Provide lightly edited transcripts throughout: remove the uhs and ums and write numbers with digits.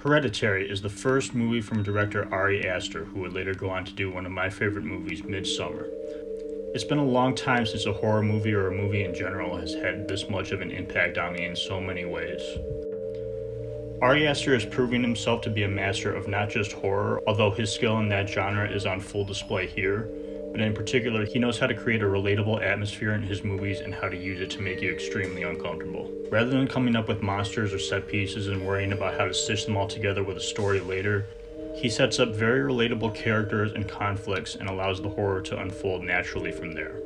Hereditary is the first movie from director Ari Aster, who would later go on to do one of my favorite movies, Midsommar. It's been a long time since a horror movie or a movie in general has had this much of an impact on me in so many ways. Ari Aster is proving himself to be a master of not just horror, although his skill in that genre is on full display here, but in particular, he knows how to create a relatable atmosphere in his movies and how to use it to make you extremely uncomfortable. Rather than coming up with monsters or set pieces and worrying about how to stitch them all together with a story later, he sets up very relatable characters and conflicts and allows the horror to unfold naturally from there.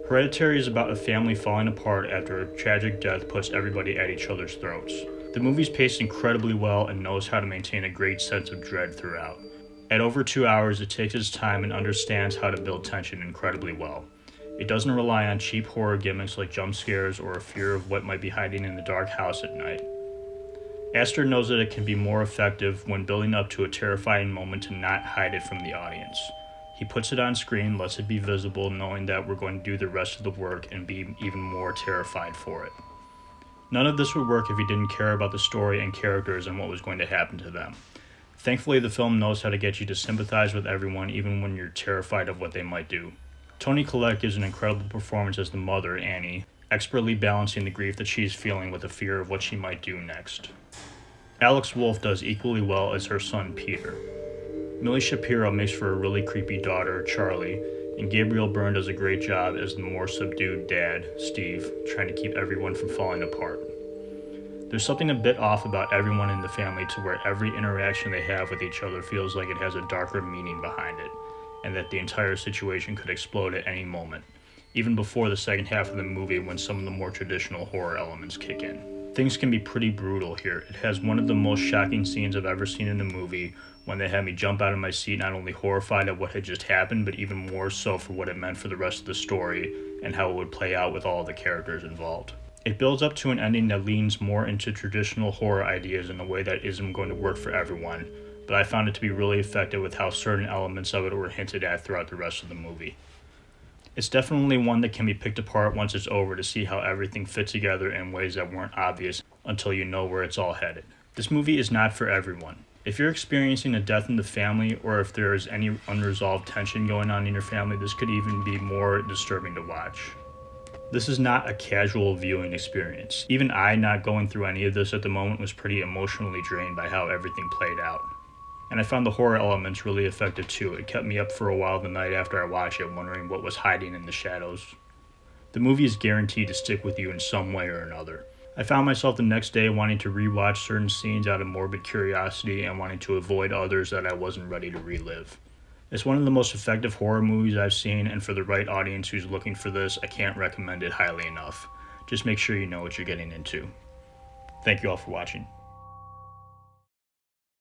Hereditary is about a family falling apart after a tragic death puts everybody at each other's throats. The movie's paced incredibly well and knows how to maintain a great sense of dread throughout. At over 2 hours, it takes its time and understands how to build tension incredibly well. It doesn't rely on cheap horror gimmicks like jump scares or a fear of what might be hiding in the dark house at night. Aster knows that it can be more effective when building up to a terrifying moment to not hide it from the audience. He puts it on screen, lets it be visible, knowing that we're going to do the rest of the work and be even more terrified for it. None of this would work if he didn't care about the story and characters and what was going to happen to them. Thankfully, the film knows how to get you to sympathize with everyone even when you're terrified of what they might do. Toni Collette gives an incredible performance as the mother, Annie, expertly balancing the grief that she's feeling with the fear of what she might do next. Wolff does equally well as her son, Peter. Shapiro makes for a really creepy daughter, Charlie, and Gabriel Byrne does a great job as the more subdued dad, Steve, trying to keep everyone from falling apart. There's something a bit off about everyone in the family to where every interaction they have with each other feels like it has a darker meaning behind it, and that the entire situation could explode at any moment, even before the second half of the movie when some of the more traditional horror elements kick in. Things can be pretty brutal here. It has one of the most shocking scenes I've ever seen in a movie, one that had me jump out of my seat not only horrified at what had just happened, but even more so for what it meant for the rest of the story and how it would play out with all the characters involved. It builds up to an ending that leans more into traditional horror ideas in a way that isn't going to work for everyone, but I found it to be really effective with how certain elements of it were hinted at throughout the rest of the movie. It's definitely one that can be picked apart once it's over to see how everything fit together in ways that weren't obvious until you know where it's all headed. This movie is not for everyone. If you're experiencing a death in the family, or if there is any unresolved tension going on in your family, this could even be more disturbing to watch. This is not a casual viewing experience. Even I, not going through any of this at the moment, was pretty emotionally drained by how everything played out. And I found the horror elements really effective too. It kept me up for a while the night after I watched it, wondering what was hiding in the shadows. The movie is guaranteed to stick with you in some way or another. I found myself the next day wanting to rewatch certain scenes out of morbid curiosity and wanting to avoid others that I wasn't ready to relive. It's one of the most effective horror movies I've seen, and for the right audience who's looking for this, I can't recommend it highly enough. Just make sure you know what you're getting into. Thank you all for watching.